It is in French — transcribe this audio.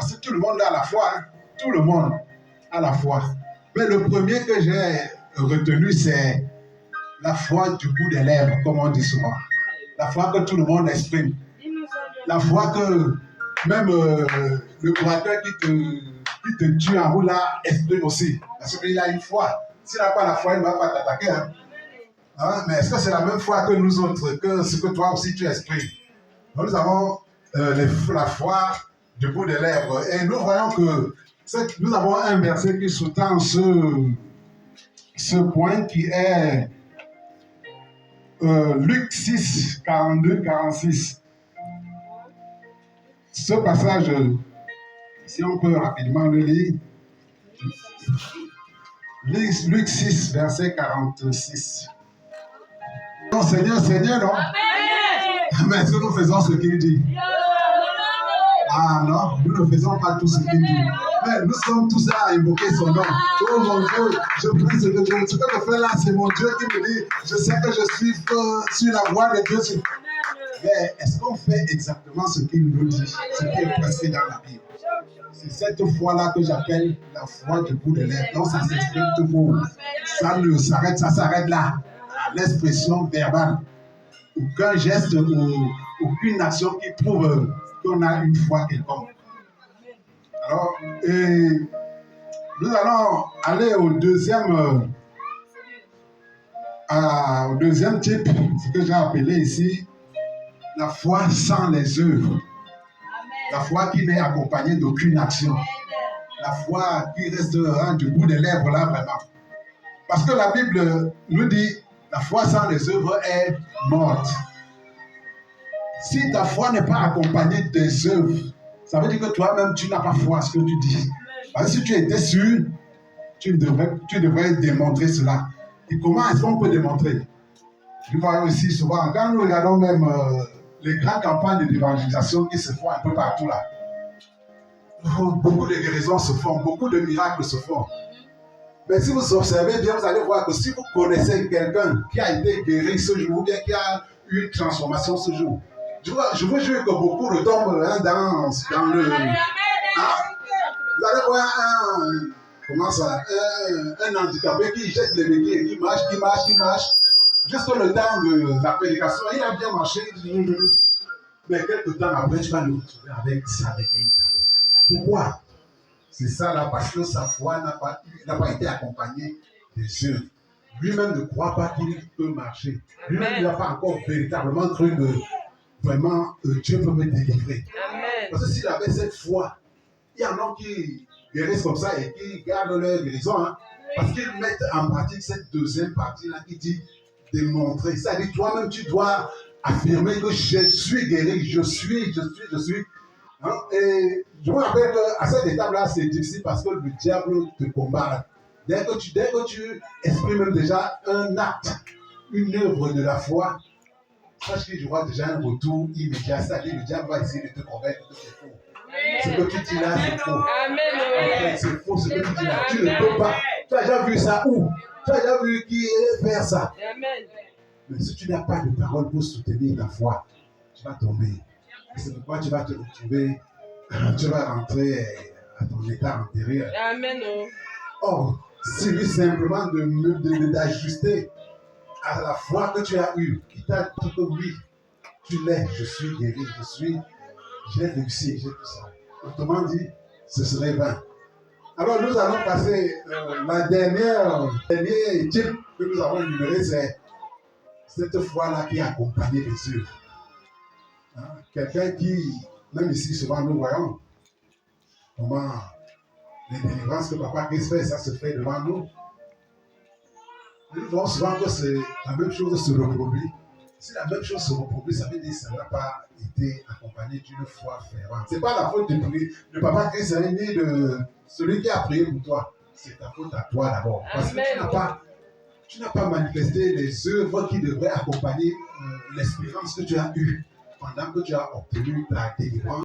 parce que tout le monde a la foi, hein. Tout le monde a la foi. Mais le premier que j'ai retenu, c'est la foi du bout des lèvres, comme on dit souvent. La foi que tout le monde exprime. La foi que même le braqueur qui te tue en route là exprime aussi. Parce qu'il a une foi. S'il n'a pas la foi, il ne va pas t'attaquer. Hein. Hein? Mais est-ce que c'est la même foi que nous autres, que ce que toi aussi tu exprimes? Nous avons la foi du bout des lèvres. Et nous voyons que nous avons un verset qui sous-tend ce point qui est Luc 6, 42, 46. Ce passage, si on peut rapidement le lire. Luc 6, verset 46. Non, Seigneur, non? Mais est-ce que nous faisons ce qu'il dit? Ah non, nous ne faisons pas tout ce qu'il dit. Mais nous sommes tous là à invoquer son nom. Oh mon Dieu, je prie ce que je fais là, c'est mon Dieu qui me dit, je sais que je suis sur la voie de Dieu. Mais est-ce qu'on fait exactement ce qu'il nous dit, ce qui est prescrit dans la Bible? C'est cette foi-là que j'appelle la foi du bout de lèvres. Donc ça s'exprime tout le monde. Ça s'arrête là, à l'expression verbale. Aucun geste ou aucune action qui prouve qu'on a une foi quelconque. Alors, nous allons aller au deuxième type, ce que j'ai appelé ici, la foi sans les œuvres. La foi qui n'est accompagnée d'aucune action. La foi qui restera du bout des lèvres là vraiment. Parce que la Bible nous dit, la foi sans les œuvres est morte. Si ta foi n'est pas accompagnée des œuvres, ça veut dire que toi-même, tu n'as pas foi à ce que tu dis. Parce que si tu étais sûr, tu devrais démontrer cela. Et comment est-ce qu'on peut démontrer? Nous voyons aussi souvent, quand nous regardons même les grandes campagnes d'évangélisation qui se font un peu partout là, beaucoup de guérisons se font, beaucoup de miracles se font. Mais si vous observez bien, vous allez voir que si vous connaissez quelqu'un qui a été guéri ce jour, ou bien qui a eu une transformation ce jour, je vous jure que beaucoup retombent dans le... Hein? Vous allez voir un handicapé qui jette les béquilles et qui marche. Jusqu'au le temps de la prédication, il a bien marché. Mais quelques temps après, tu vas le retrouver avec sa béquille. Pourquoi? C'est ça là, parce que sa foi n'a pas été accompagnée des œuvres. Lui-même ne croit pas qu'il peut marcher. Lui-même il n'a pas encore véritablement cru que vraiment Dieu peut me délivrer. Amen. Parce que s'il avait cette foi, il y en a qui guérissent comme ça et qui gardent leur guérison. Hein, parce qu'ils mettent en pratique cette deuxième partie-là qui dit démontrer. C'est-à-dire toi-même tu dois affirmer que je suis guéri, je suis. Hein? Et je me rappelle qu'à cette étape-là, c'est difficile parce que le diable te combat. Dès que tu exprimes même déjà un acte, une œuvre de la foi, sache qu'il y aura déjà un retour immédiat. C'est-à-dire le diable va essayer de te convaincre que c'est faux. Ce que tu dis là, c'est faux. Amen. C'est faux ce que tu dis là. Tu ne peux pas. Tu as déjà vu ça où? Tu as déjà vu qui faire ça? Amen. Mais si tu n'as pas de parole pour soutenir ta foi, tu vas tomber. C'est pourquoi tu vas te retrouver, tu vas rentrer à ton état antérieur. Amen. Or, si lui simplement d'ajuster à la foi que tu as eue, qui t'a dit que oui, tu l'es, je suis guéri, j'ai réussi, j'ai tout ça. Autrement dit, ce serait vain. Alors nous allons passer la dernière type que nous avons énuméré, c'est cette foi-là qui est accompagnée des œuvres. Hein? Quelqu'un qui, même ici souvent nous voyons comment les délivrances que Papa Christ fait, ça se fait devant nous. Nous voyons souvent que c'est la même chose se reproduit. Si la même chose se reproduit, ça veut dire que ça n'a pas été accompagné d'une foi fervente. Ce n'est pas la faute de Papa Christ ni de celui qui a prié pour toi. C'est ta faute à toi d'abord. Parce que tu n'as pas manifesté les œuvres qui devraient accompagner l'espérance que tu as eue pendant que tu as obtenu ta délivrance.